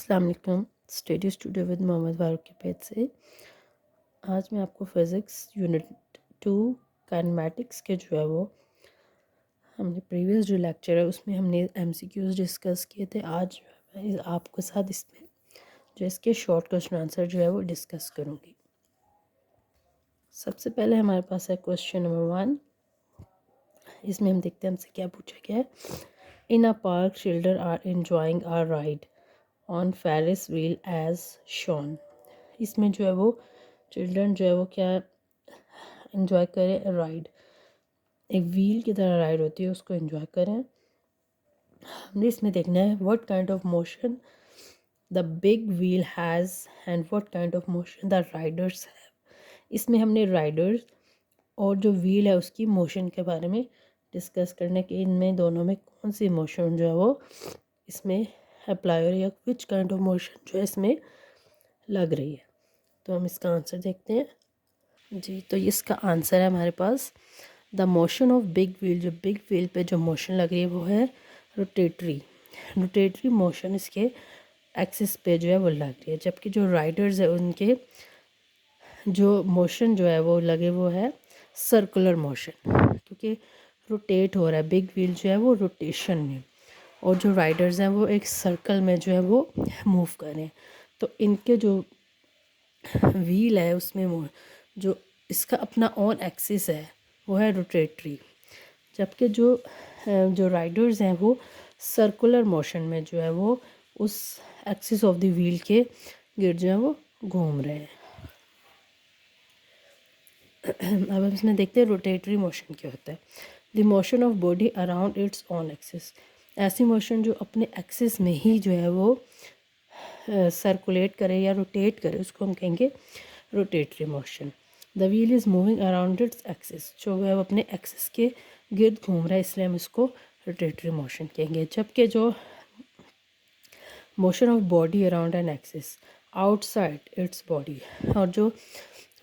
अस्सलाम वालेकुम। Study studio with Mohammed Farooq के पेज से आज मैं आपको फ़िज़िक्स यूनिट 2 काइनेमैटिक्स के जो है वो हमने प्रीवियस जो लेक्चर है उसमें हमने एमसीक्यूज़ डिस्कस किए थे। आज मैं आपके साथ इसमें जो इसके शॉर्ट क्वेश्चन आंसर जो है वो डिस्कस करूँगी। सबसे पहले हमारे पास है क्वेश्चन नंबर 1। इसमें हम देखते हैं हमसे क्या पूछा गया है। In a park children are enjoying a ride on Ferris wheel as shown. इसमें जो है वो चिल्ड्रन जो है वो क्या एंजॉय करें, राइड, एक व्हील की तरह राइड होती है उसको एंजॉय करें। हमने इसमें देखना है what kind of motion the big wheel has and what kind of motion the Riders have. इसमें हमने राइडर्स और जो व्हील है उसकी मोशन के बारे में डिस्कस करने के, इनमें दोनों में कौन सी मोशन जो है वो इसमें अप्लाई हो रही है, विच काइंड ऑफ मोशन जो है इसमें लग रही है। तो हम इसका आंसर देखते हैं जी। तो इसका आंसर है हमारे पास the motion of big wheel. जो बिग व्हील पे जो मोशन लग रही है वो है रोटेटरी मोशन इसके एक्सिस पे जो है वो लग रही है। जबकि जो राइडर्स है उनके जो मोशन जो है वो लगे वो है सर्कुलर मोशन, क्योंकि रोटेट हो रहा है बिग व्हील जो है वो रोटेशन में, और जो राइडर्स हैं वो एक सर्कल में जो है वो मूव कर रहे हैं। तो इनके जो व्हील है उसमें जो इसका अपना ऑन एक्सिस है वो है रोटेटरी, जबकि जो राइडर्स हैं वो सर्कुलर मोशन में जो है वो उस एक्सिस ऑफ द व्हील के गिर्द जो है वो घूम रहे हैं। अब हम इसमें देखते हैं रोटेटरी मोशन क्या होता है। The motion of body around its on axis. ऐसी मोशन जो अपने एक्सिस में ही जो है वो सर्कुलेट करे या रोटेट करे उसको हम कहेंगे rotatory motion. The wheel is moving around its axis. जो है वो अपने एक्सिस के गिर्द घूम रहा है, इसलिए हम इसको रोटेटरी मोशन कहेंगे। जबकि जो motion of body around an axis outside its body, और जो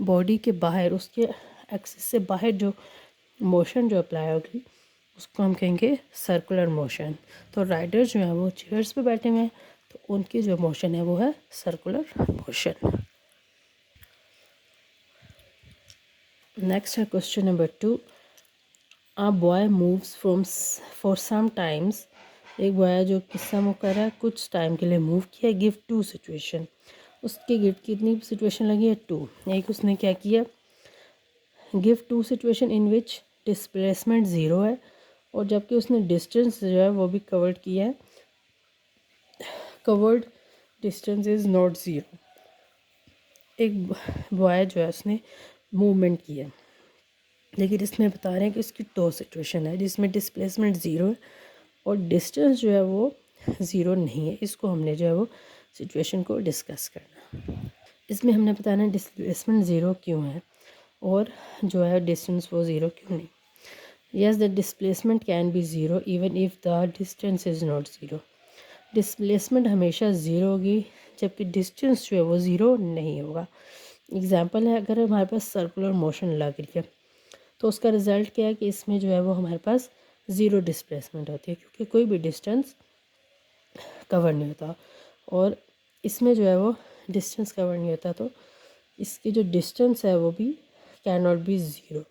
बॉडी के बाहर उसके एक्सिस से बाहर जो मोशन जो अप्लाई होगी उसको हम कहेंगे सर्कुलर मोशन। तो राइडर जो है वो चेयर्स पे बैठे हुए हैं, तो उनकी जो मोशन है वो है सर्कुलर मोशन। नेक्स्ट है question number 2। A boy moves from for some times. एक बॉय जो किस्सा वो कर रहा है, कुछ टाइम के लिए मूव किया। Give two situation. उसके गिफ्ट कितनी सिचुएशन लगी है? 2। एक उसने क्या किया, give two situation in which displacement zero है, और जबकि उसने डिस्टेंस जो है वो भी कवर्ड किया है, covered distance is not zero. एक बॉय जो है उसने मूवमेंट किया, लेकिन इसमें बता रहे हैं कि इसकी 2 सिचुएशन है जिसमें डिस्प्लेसमेंट ज़ीरो है और डिस्टेंस जो है वो ज़ीरो नहीं है। इसको हमने जो है वो सिचुएशन को डिस्कस करना। इसमें हमने बताना है डिस्प्लेसमेंट ज़ीरो क्यों है और जो है डिस्टेंस वो ज़ीरो क्यों नहीं। Yes, the displacement can be zero even if the distance is not zero. Displacement हमेशा ज़ीरो होगी जबकि डिस्टेंस जो है वो ज़ीरो नहीं होगा। एग्जांपल है, अगर हमारे पास सर्कुलर मोशन लग रही है तो उसका रिज़ल्ट क्या है कि इसमें जो है वो हमारे पास ज़ीरो डिस्प्लेसमेंट होती है, क्योंकि कोई भी डिस्टेंस कवर नहीं होता, और इसमें जो है वो डिस्टेंस कवर नहीं होता, तो इसकी जो डिस्टेंस है वो भी कैन नॉट बी ज़ीरो।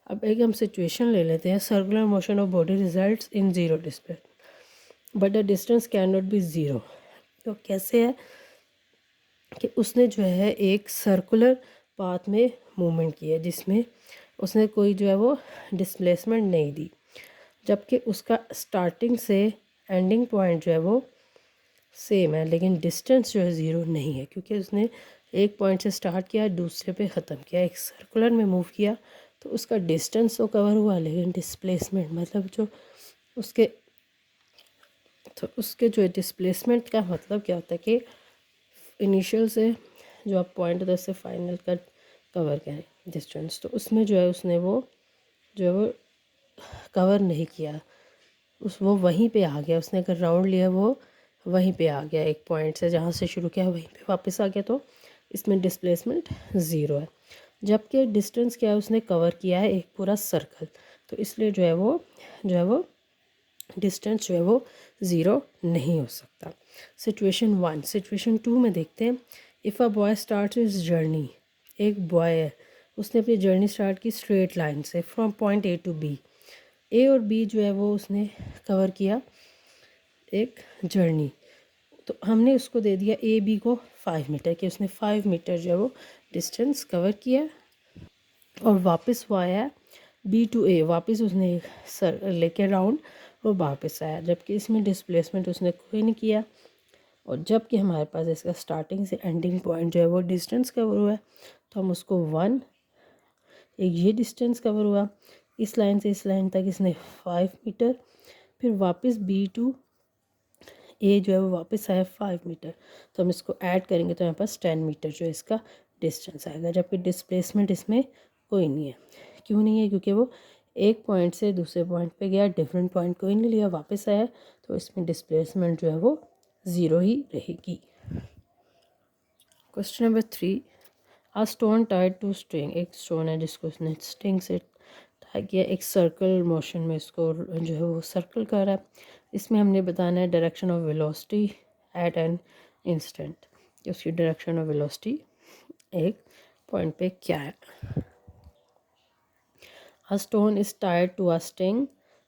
अब एक हम सिचुएशन ले लेते हैं, circular motion of body results in zero displacement but the distance can not be zero. तो कैसे है कि उसने जो है एक सर्कुलर पाथ में मूवमेंट की है जिसमें उसने कोई जो है वो डिस्प्लेसमेंट नहीं दी, जबकि उसका स्टार्टिंग से एंडिंग पॉइंट जो है वो सेम है, लेकिन डिस्टेंस जो है ज़ीरो नहीं है, क्योंकि उसने एक पॉइंट से स्टार्ट किया दूसरे पे ख़त्म किया, एक सर्कुलर में मूव किया, तो उसका डिस्टेंस तो कवर हुआ लेकिन डिस्प्लेसमेंट मतलब जो उसके, तो उसके जो डिस्प्लेसमेंट का मतलब क्या होता है कि इनिशियल से जो आप पॉइंट होता है उससे फाइनल का कवर करें डिस्टेंस, तो उसमें जो है उसने वो जो है वो कवर नहीं किया, वो वहीं पे आ गया। उसने अगर राउंड लिया वो वहीं पे आ गया, एक पॉइंट से जहाँ से शुरू किया वहीं पे वापस आ गया, तो इसमें डिस्प्लेसमेंट ज़ीरो है। जबकि डिस्टेंस क्या है, उसने कवर किया है एक पूरा सर्कल, तो इसलिए जो है वो डिस्टेंस जो है वो ज़ीरो नहीं हो सकता। सिचुएशन 1। सिचुएशन 2 में देखते हैं, if a boy start his journey, एक बॉय है, उसने अपनी जर्नी स्टार्ट की स्ट्रेट लाइन से from point A to B. A और बी जो है वो उसने कवर किया एक जर्नी, तो हमने उसको दे दिया ए बी को 5 मीटर कि उसने 5 मीटर जो है वो डिस्टेंस कवर किया, और वापस वो आया बी टू ए, वापस उसने सर लेके राउंड और वापस आया, जबकि इसमें डिस्प्लेसमेंट उसने कोई नहीं किया। और जबकि हमारे पास इसका स्टार्टिंग से एंडिंग पॉइंट जो है वो डिस्टेंस कवर हुआ है, तो हम उसको 1, एक ये डिस्टेंस कवर हुआ, इस लाइन से इस लाइन तक इसने 5 मीटर, फिर वापस बी टू ए जो है वो वापस आया 5 मीटर, तो हम इसको ऐड करेंगे तो हमारे पास 10 मीटर जो है इसका डिस्टेंस आएगा, जबकि डिस्प्लेसमेंट इसमें कोई नहीं है। क्यों नहीं है? क्योंकि वो एक पॉइंट से दूसरे पॉइंट पे गया, डिफरेंट पॉइंट कोई नहीं लिया, वापस आया, तो इसमें डिस्प्लेसमेंट जो है वो 0 ही रहेगी। Question number 3, a stone tied to string, एक स्टोन है जिसको उसने स्ट्रिंग से टाई किया, एक सर्कल मोशन में इसको जो है वो सर्कल कर रहा है। इसमें हमने बताना है direction of velocity at an instant, कि उसकी डायरेक्शन ऑफ वेलोसिटी एक पॉइंट पे क्या है। A stone is tied to a string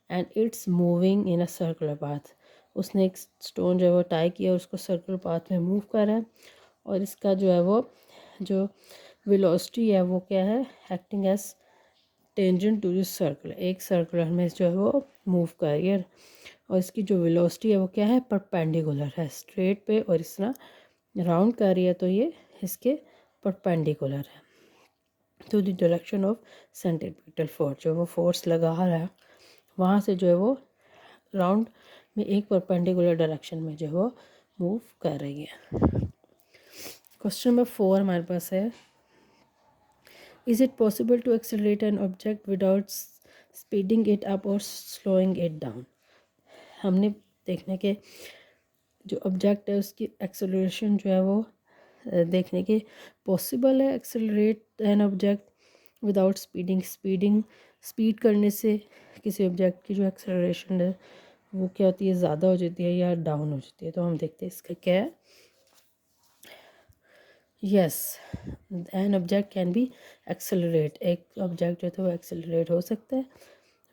and it's moving in a circular path. उसने एक स्टोन जो है वो टाई किया, उसको सर्कुलर पाथ में मूव कर रहा है, और इसका जो है वो जो वेलोसिटी है वो क्या है, acting as tangent to this circle, एक सर्कुलर में जो है वो मूव कर रही है, और इसकी जो वेलोसिटी है वो क्या है, परपेंडिकुलर है स्ट्रेट पे, और इस तरह राउंड कर रही है, तो ये इसके परपेंडिकुलर है to the direction of centripetal force, जो वो फोर्स लगा रहा है वहाँ से जो है वो राउंड में एक परपेंडिकुलर डायरेक्शन में जो है वो मूव कर रही है। क्वेश्चन नंबर 4 हमारे पास है, is it possible to accelerate an object without speeding it up और स्लोइंग इट डाउन। हमने देखने के जो ऑब्जेक्ट है उसकी एक्सेलरेशन जो है वो देखने के पॉसिबल है accelerate an object without speed करने से किसी ऑब्जेक्ट की जो एक्सेलरेशन है वो क्या होती है, ज़्यादा हो जाती है या डाउन हो जाती है। तो हम देखते हैं इसका क्या है। Yes, an object can be accelerate, एक ऑब्जेक्ट जो है वो एक्सेलरेट हो सकता है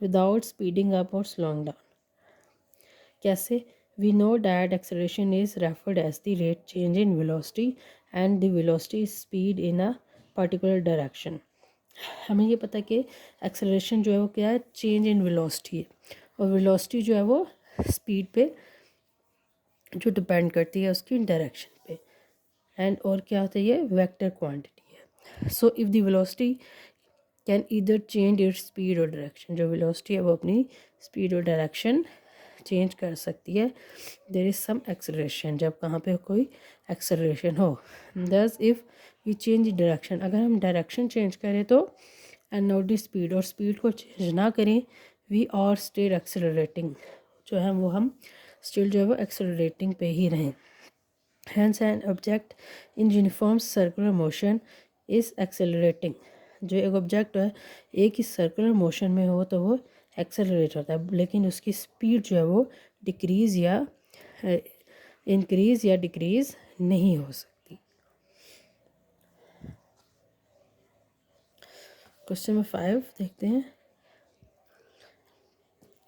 विदाउट स्पीडिंग अप और स्लोइंग डाउन। कैसे? We know that acceleration is referred as the rate change in velocity and the velocity speed in a particular direction. हमें ये पता है कि एक्सेलरेशन जो है वो क्या है, चेंज इन वेलोसिटी है, और वेलोसिटी जो है वो स्पीड पे जो डिपेंड करती है उसकी डायरेक्शन पे, एंड और क्या होता है, ये वेक्टर क्वांटिटी है। So if the velocity can either change its speed और डायरेक्शन, जो वेलोसिटी है वो अपनी स्पीड और डायरेक्शन चेंज कर सकती है, देयर इज़ सम एक्सेलरेशन, जब कहाँ पे कोई एक्सेलरेशन हो। दस इफ़ वी चेंज डायरेक्शन, अगर हम डायरेक्शन चेंज करें तो एंड नॉट द स्पीड, और स्पीड को चेंज ना करें, वी आर स्टिल एक्सेलरेटिंग, जो है वो हम स्टिल जो है वो एक्सेलरेटिंग पे ही रहें। Hence an object in uniform circular motion is accelerating, जो एक ऑब्जेक्ट है एक ही सर्कुलर मोशन में हो तो वो एक्सेलरेट होता है, लेकिन उसकी स्पीड जो है वो डिक्रीज़ या इंक्रीज़ या डिक्रीज़ नहीं हो सकती। क्वेश्चन नंबर 5 देखते हैं,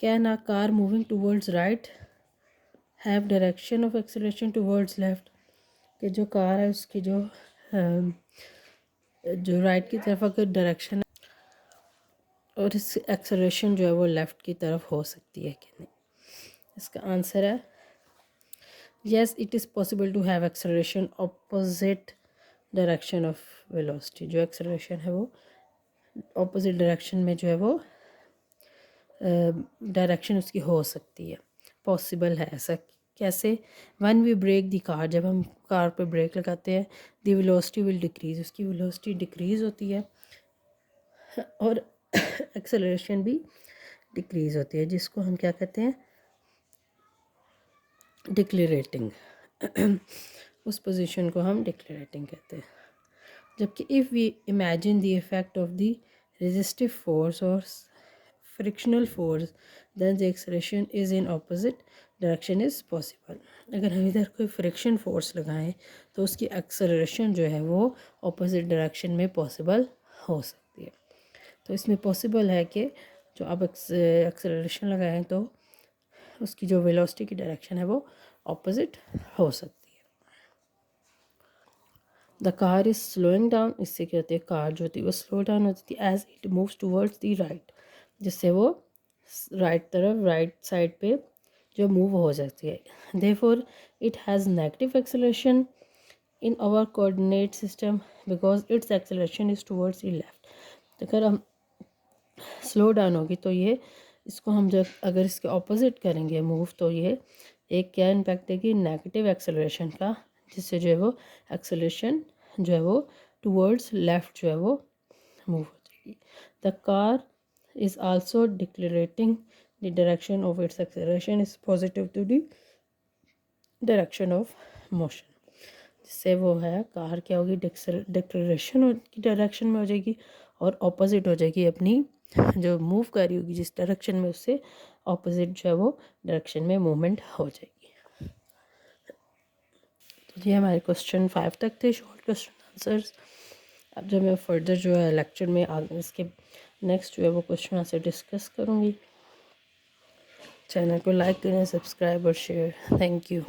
can a car moving towards right have direction of acceleration towards left, कि जो कार है उसकी जो राइट की तरफ अगर डायरेक्शन और इस एक्सेलरेशन जो है वो लेफ़्ट की तरफ हो सकती है कि नहीं। इसका आंसर है yes, it is possible to have acceleration opposite direction of velocity, जो एक्सेलरेशन है वो ऑपोजिट डायरेक्शन में जो है वो डायरेक्शन उसकी हो सकती है, पॉसिबल है ऐसा। कैसे? When we brake the car, जब हम कार पे ब्रेक लगाते हैं दी वेलोसिटी विल डिक्रीज़, उसकी वेलोसिटी डिक्रीज़ होती है और एक्सेलरेशन भी डिक्रीज़ होती है, जिसको हम क्या कहते हैं, डिक्लेरेटिंग। उस पोजीशन को हम डिक्लेरेटिंग कहते हैं। जबकि if we imagine the effect of the resistive force और frictional force then the acceleration is in opposite direction is possible. अगर हम इधर कोई फ्रिक्शन फोर्स लगाएं तो उसकी एक्सेलरेशन जो है वो ऑपोजिट डायरेक्शन में पॉसिबल हो सकती है। तो इसमें पॉसिबल है कि जो आप एक्सेलरेशन लगाएं तो उसकी जो वेलोसिटी की डायरेक्शन है वो ऑपोजिट हो सकती है। The car is slowing down, इससे क्या होती है, कार जो होती है वो स्लो डाउन होती है as it moves towards the right, जिससे वो राइट तरफ, राइट साइड पे जो मूव हो जाती है। Therefore it has negative acceleration in our coordinate system because its acceleration is towards the left. अगर हम स्लो डाउन होगी तो ये, इसको हम जब अगर इसके ऑपोजिट करेंगे मूव, तो ये एक क्या इम्पैक्ट देगी, नेगेटिव एक्सेलरेशन का, जिससे जो है वो एक्सेलरेशन जो है वो टूवर्ड्स लेफ्ट जो है वो मूव हो जाएगी। The car is also decelerating the direction of its acceleration is positive to the direction of motion, जिससे वो है कार क्या होगी, डिक्लेरेशन की डायरेक्शन में हो जाएगी और ऑपोजिट हो जाएगी अपनी जो मूव कर रही होगी जिस डायरेक्शन में, उससे ऑपोजिट जो है वो डायरेक्शन में मूवमेंट हो जाएगी। तो ये हमारे क्वेश्चन 5 तक थे, शॉर्ट क्वेश्चन आंसर्स। अब जब मैं फर्दर जो है लेक्चर में इसके नेक्स्ट जो है वो क्वेश्चन आंसर डिस्कस करूँगी। चैनल को लाइक करें, सब्सक्राइब और शेयर। Thank you.